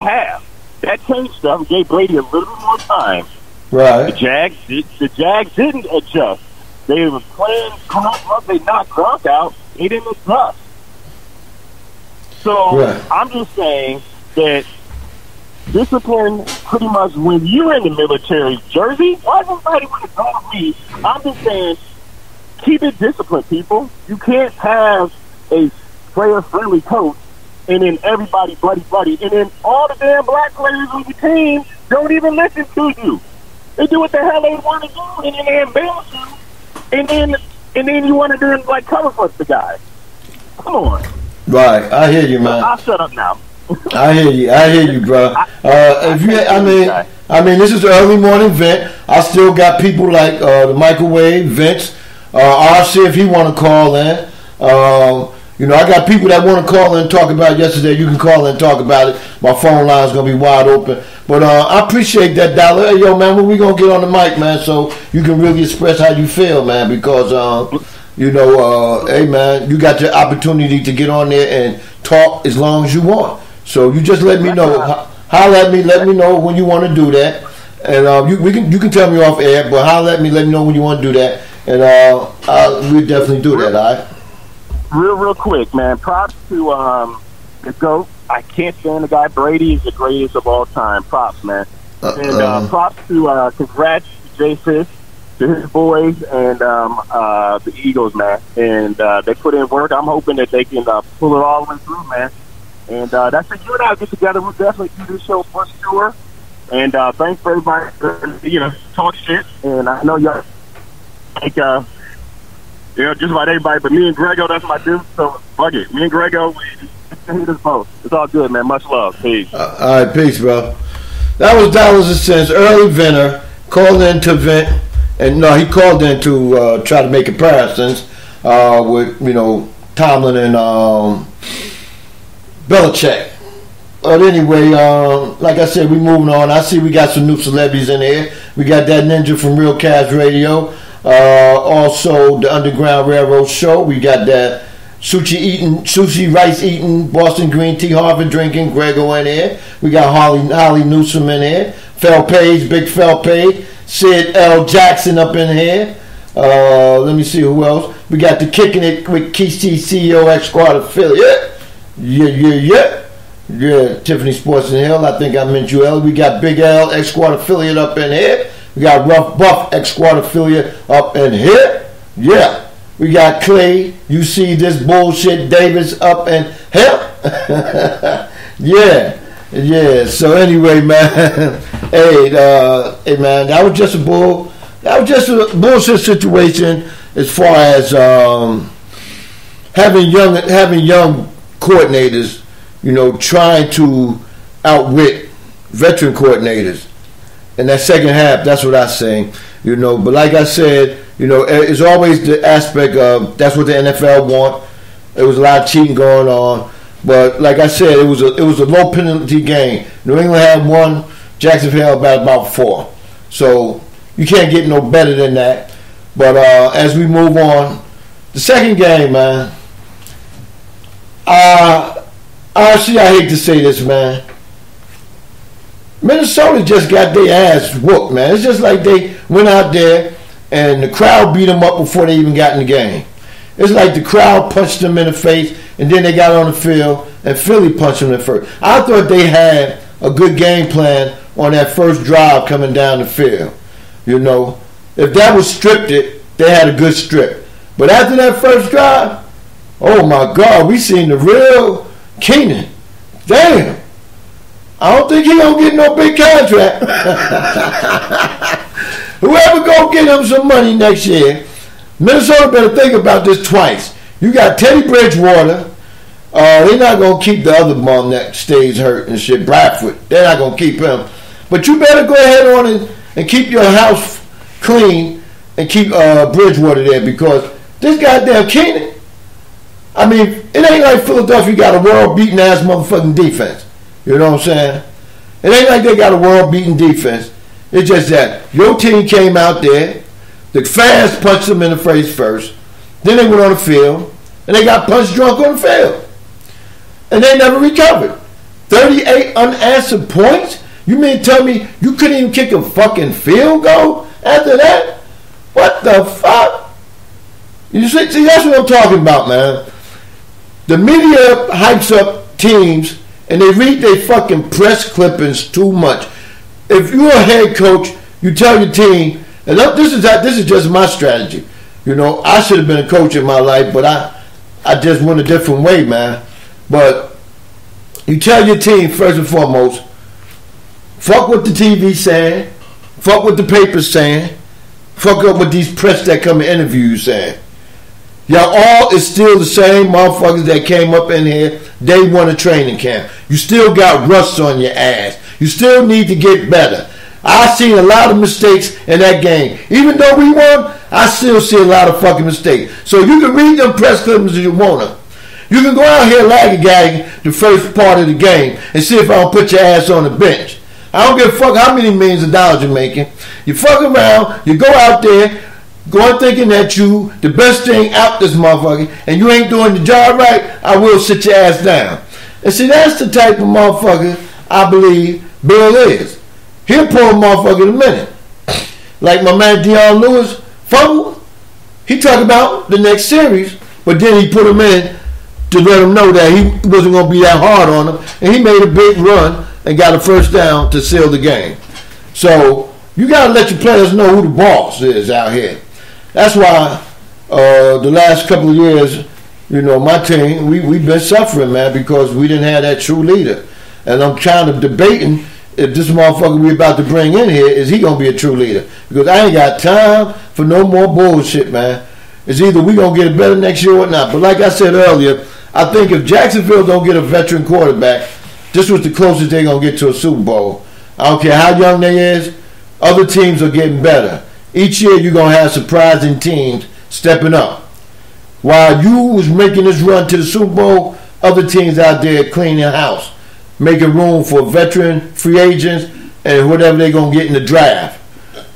half. That changed stuff and gave Brady a little bit more time. Right. The Jags didn't adjust. They were playing Gronk. They knocked Gronk out. They didn't adjust. So I'm just saying that discipline, pretty much when you're in the military jersey, why does everybody want to go with me? I'm just saying, keep it disciplined, people. You can't have a player-friendly coach and then everybody buddy, and then all the damn black players on the team don't even listen to you. They do what the hell they want to do, and then they embarrass you, and then you want to do like cover for the guy. Come on. Right, I hear you, man. I'll shut up now. I hear you, bro. I mean, this is the early morning vent. I still got people like the microwave Vince. I'll see if he want to call in. I got people that want to call in and talk about it yesterday. You can call in and talk about it. My phone line is going to be wide open. But I appreciate that, Dollar. Hey, yo, man, when we going to get on the mic, man, so you can really express how you feel, man, because, hey, man, you got the opportunity to get on there and talk as long as you want. So you just let me know. Holler at me. Let me know when you want to do that. And you can tell me off air, but holler at me. Let me know when you want to do that. And we'll definitely do that, all right? Real quick, man. Props to the GOAT. I can't stand the guy. Brady is the greatest of all time. Props, man. And props to congrats to J-Fish, to his boys, and the Eagles, man. And they put in work. I'm hoping that they can pull it all the way through, man. And that's it. You and I get together. We'll definitely do this show for sure. And thanks for everybody for, talk shit. And I know y'all like, just about everybody, but me and Grego, that's my dude. So fuck it. Me and Grego, we hate us both. It's all good, man. Much love. Peace. All right, peace, bro. That was Dollars and Cents, early venter, called in to vent. And no, he called in to try to make comparisons with, Tomlin and Belichick. But anyway, like I said, we moving on. I see we got some new celebrities in here. We got that ninja from Real Cast Radio. Also, the Underground Railroad Show. We got that sushi rice eating, Boston green tea, Harvard drinking, Grego in here. We got Holly Newsom in here. Fel Page, Big Fel Page. Sid L. Jackson up in here. Let me see who else. We got the Kicking It with Keith CEO X Squad affiliate. Yeah, Tiffany Sports and Hill. I think I meant you, L. We got Big L, X Squad affiliate up in here. We got Rough Buff, X Squad affiliate up in here. Yeah. We got Clay, you see this bullshit, Davis up in here. Yeah. So anyway, man. Hey, man, that was just a bullshit situation as far as having young coordinators, trying to outwit veteran coordinators. In that second half, that's what I say, But like I said, it's always the aspect of that's what the NFL want. There was a lot of cheating going on, but like I said, it was a low penalty game. New England had 1, Jacksonville had about 4. So you can't get no better than that. But as we move on, the second game, man. Honestly, I hate to say this, man. Minnesota just got their ass whooped, man. It's just like they went out there and the crowd beat them up before they even got in the game. It's like the crowd punched them in the face and then they got on the field and Philly punched them in the first. I thought they had a good game plan on that first drive coming down the field. If that was scripted, they had a good strip. But after that first drive, oh my God, we seen the real Keenan. Damn. I don't think he gonna get no big contract. Whoever gonna get him some money next year, Minnesota better think about this twice. You got Teddy Bridgewater. They're not gonna keep the other bum that stays hurt and shit. Bradford. They're not gonna keep him. But you better go ahead on and keep your house clean and keep Bridgewater there because this goddamn Keenan. I mean, it ain't like Philadelphia got a world-beating ass motherfucking defense. You know what I'm saying? It ain't like they got a world-beating defense. It's just that your team came out there, the fans punched them in the face first, then they went on the field, and they got punched drunk on the field. And they never recovered. 38 unanswered points? You mean tell me you couldn't even kick a fucking field goal after that? What the fuck? You see, that's what I'm talking about, man. The media hypes up teams and they read their fucking press clippings too much. If you're a head coach, you tell your team, and this is just my strategy. You know, I should have been a coach in my life, but I just went a different way, man. But you tell your team, first and foremost, fuck what the TV's saying, fuck what the paper's saying, fuck up what these press that come and interview you saying. Y'all all is still the same motherfuckers that came up in here day one of training camp. You still got rust on your ass. You still need to get better. I seen a lot of mistakes in that game. Even though we won, I still see a lot of fucking mistakes. So you can read them press clippings if you want to. You can go out here laggy-gagging the first part of the game and see if I don't put your ass on the bench. I don't give a fuck how many millions of dollars you're making. You fuck around, you go out there, going thinking that you the best thing out this motherfucker, and you ain't doing the job right, I will sit your ass down. And see, that's the type of motherfucker I believe Bill is. He'll pull a motherfucker in a minute. Like my man Deion Lewis fumbled. He talked about the next series, but then he put him in to let him know that he wasn't going to be that hard on him, and he made a big run and got a first down to seal the game. So you got to let your players know who the boss is out here. That's why the last couple of years, you know, my team, we've been suffering, man, because we didn't have that true leader. And I'm kind of debating if this motherfucker we about to bring in here, is he going to be a true leader? Because I ain't got time for no more bullshit, man. It's either we going to get it better next year or not. But like I said earlier, I think if Jacksonville don't get a veteran quarterback, this was the closest they're going to get to a Super Bowl. I don't care how young they is, other teams are getting better. Each year you're going to have surprising teams stepping up. While you was making this run to the Super Bowl, other teams out there cleaning house, making room for veteran free agents and whatever they're going to get in the draft.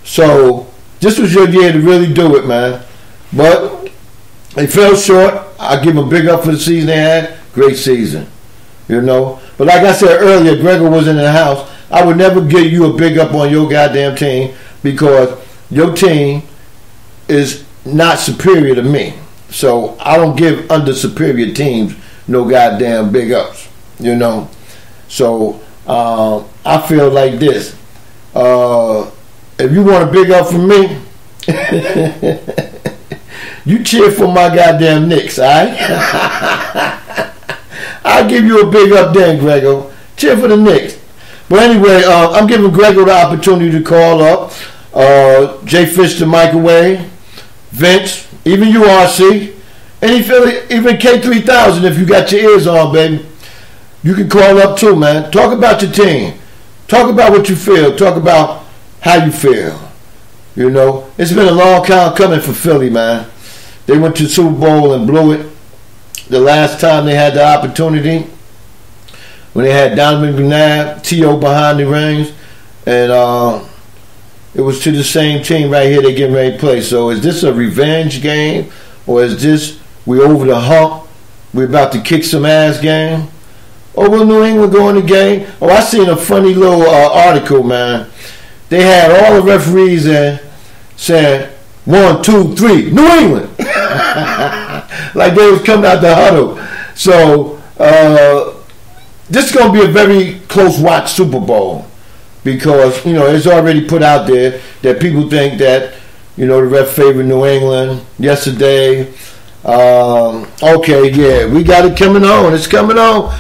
So this was your year to really do it, man. But they fell short. I give them a big up for the season they had. Great season, you know. But like I said earlier, Gregor was in the house. I would never give you a big up on your goddamn team because your team is not superior to me. So I don't give under superior teams no goddamn big ups, you know. So I feel like this. If you want a big up from me, you cheer for my goddamn Knicks, all right? I'll give you a big up then, Gregor. Cheer for the Knicks. But anyway, I'm giving Gregor the opportunity to call up. Jay Fish the Microwave, Vince, even you, RC, even K3000 if you got your ears on, baby. You can call up too, man. Talk about your team. Talk about what you feel. Talk about how you feel. You know, it's been a long time coming for Philly, man. They went to the Super Bowl and blew it the last time they had the opportunity when they had Donovan McNabb, T.O. behind the reins, and it was to the same team right here they getting ready to play. So is this a revenge game, or is this we over the hump, we about to kick some ass game? Or will New England go in the game? Oh, I seen a funny little article, man. They had all the referees in saying 1, 2, 3, New England. Like they was coming out the huddle. So this is going to be a very close watch Super Bowl because, you know, it's already put out there that people think that, you know, the ref favored New England yesterday. Okay, yeah, we got it coming on. It's coming on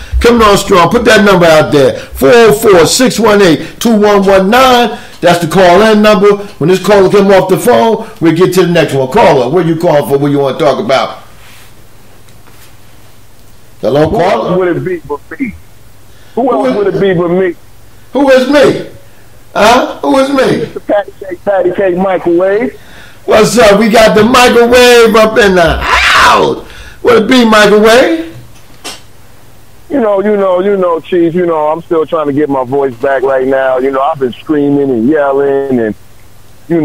strong. Put that number out there, 404-618-2119. That's the call-in number. When this caller come off the phone, we'll get to the next one. Caller, what you calling for? What you want to talk about? Hello, caller? Who else would it be but me? Who else would it be but me? Who is me? Who is me? Mr. Patty Cake Microwave. What's up? We got the microwave up in the house. What it be, microwave? You know, Chief, you know, I'm still trying to get my voice back right now. You know, I've been screaming and yelling and, I'm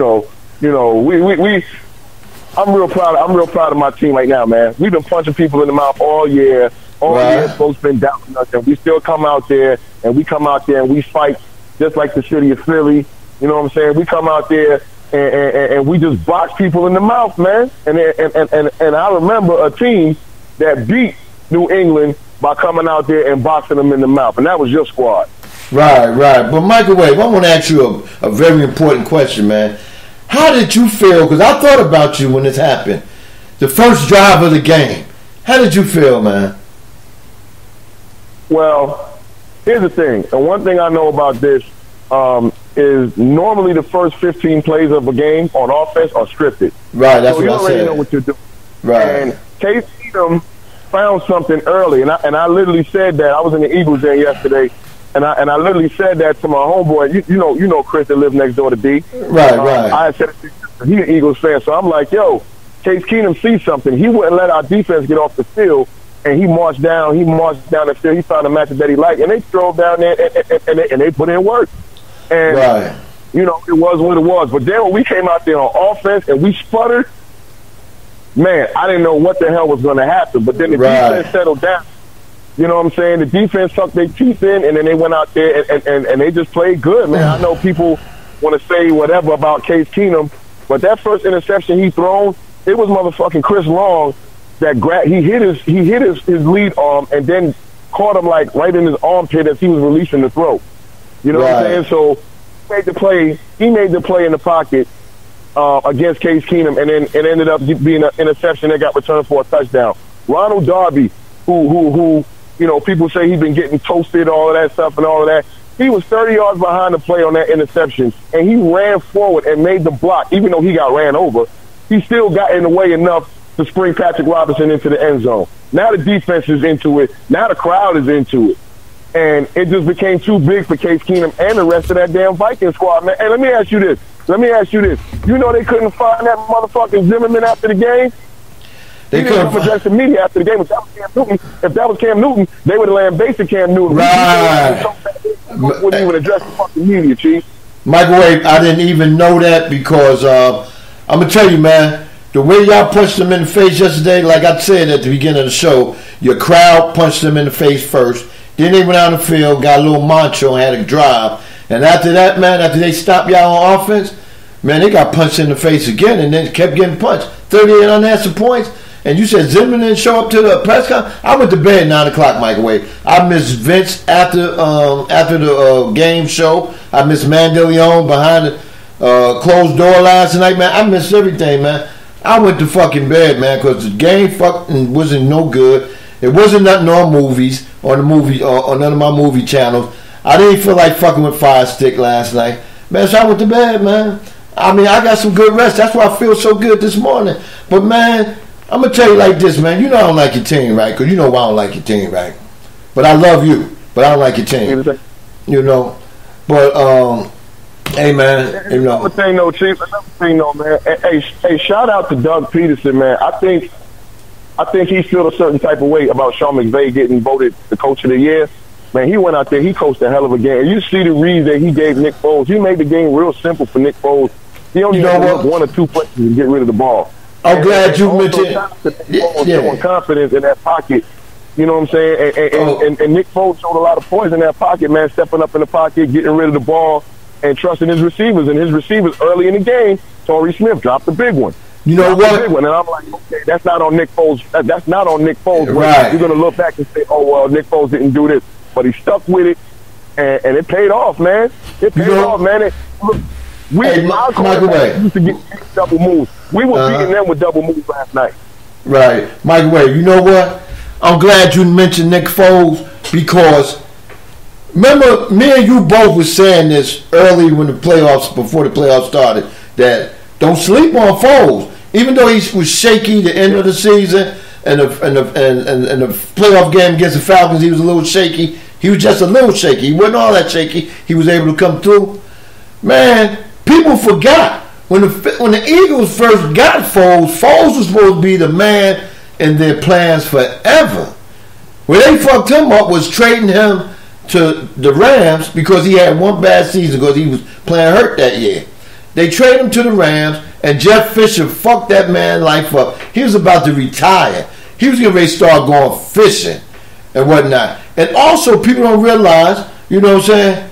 real proud of my team right now, man. We've been punching people in the mouth all year. All year, folks been doubting us, and we still come out there and we come out there and we fight just like the city of Philly. You know what I'm saying? We come out there and we just box people in the mouth, man. And I remember a team that beat New England by coming out there and boxing them in the mouth, and that was your squad. Right. But Microwave, I want to ask you a very important question, man. How did you feel? Because I thought about you when this happened. The first drive of the game. How did you feel, man? Well, here's the thing. And one thing I know about this is normally the first 15 plays of a game on offense are scripted. Right, that's so what I said. you already know what you're doing. Right. And Case Keenum found something early, and I literally said that. I was in the Eagles game yesterday, and I literally said that to my homeboy. You know Chris that lives next door to D. Right. I said he's an Eagles fan, so I'm like, yo, Case Keenum sees something. He wouldn't let our defense get off the field, and he marched down the field. He found a matchup that he liked, and they drove down there and they put in work. And you know, it was what it was. But then when we came out there on offense and we sputtered, man, I didn't know what the hell was going to happen. But then the defense settled down. You know what I'm saying? The defense sucked their teeth in, and then they went out there and they just played good, man. I know people want to say whatever about Case Keenum, but that first interception he thrown, it was motherfucking Chris Long that he hit his lead arm and then caught him like right in his armpit as he was releasing the throw. You know what I'm saying? So he made the play in the pocket against Case Keenum, and then it ended up being an interception that got returned for a touchdown. Ronald Darby, who you know, people say he's been getting toasted, all of that stuff and all of that. He was 30 yards behind the play on that interception, and he ran forward and made the block. Even though he got ran over, he still got in the way enough to spring Patrick Robinson into the end zone. Now the defense is into it. Now the crowd is into it. And it just became too big for Case Keenum and the rest of that damn Viking squad, man. And let me ask you this. You know they couldn't find that motherfucking Zimmerman after the game? They didn't come address the media after the game. If that was Cam Newton, they would have lambasted Cam Newton. Right. Wouldn't even address the fucking media, Chief. Microwave, I didn't even know that because I'm going to tell you, man, the way y'all punched them in the face yesterday, like I said at the beginning of the show, your crowd punched them in the face first. Then they went out on the field, got a little macho, and had a drive. And after that, man, after they stopped y'all on offense, man, they got punched in the face again and then kept getting punched. 38 unanswered points. And you said Zimmerman didn't show up to the press conference? I went to bed at 9 o'clock, Microwave. I missed Vince after the game show. I missed Mandeleon behind the closed door last night, man. I missed everything, man. I went to fucking bed, man, because the game fucking wasn't no good. It wasn't nothing on movies, on none of my movie channels. I didn't feel like fucking with Fire Stick last night. Man, so I went to bed, man. I mean, I got some good rest. That's why I feel so good this morning. But, man, I'm going to tell you like this, man. You know I don't like your team, right? Because you know why I don't like your team, right? But I love you. But I don't like your team. You know? But, hey, man. You know. Another thing, though, Chief. Another thing, though, man. Hey, shout out to Doug Peterson, man. I think he feels a certain type of way about Sean McVay getting voted the coach of the year. Man, he went out there. He coached a hell of a game. And you see the reads that he gave Nick Foles. He made the game real simple for Nick Foles. He only had to look one or two places and get rid of the ball. I'm glad you mentioned showing confidence in that pocket. You know what I'm saying? And Nick Foles showed a lot of poise in that pocket, man, stepping up in the pocket, getting rid of the ball, and trusting his receivers. And his receivers early in the game, Torrey Smith dropped the big one. You know what? And I'm like, okay, that's not on Nick Foles. That's not on Nick Foles. Right. You're going to look back and say, oh, well, Nick Foles didn't do this. But he stuck with it, and it paid off, man. It paid off, man. Microwave used to get double moves. We were beating them with double moves last night. Right. Microwave, you know what? I'm glad you mentioned Nick Foles because remember, me and you both were saying this early before the playoffs started, that don't sleep on Foles. Even though he was shaky the end of the season and the playoff game against the Falcons, he was a little shaky. He was just a little shaky. He wasn't all that shaky. He was able to come through. Man, people forgot when the Eagles first got Foles was supposed to be the man in their plans forever. Where they fucked him up was trading him to the Rams because he had one bad season because he was playing hurt that year. They traded him to the Rams, and Jeff Fisher fucked that man's life up. He was about to retire. He was getting ready to start going fishing and whatnot. And also, people don't realize, You know what I'm saying?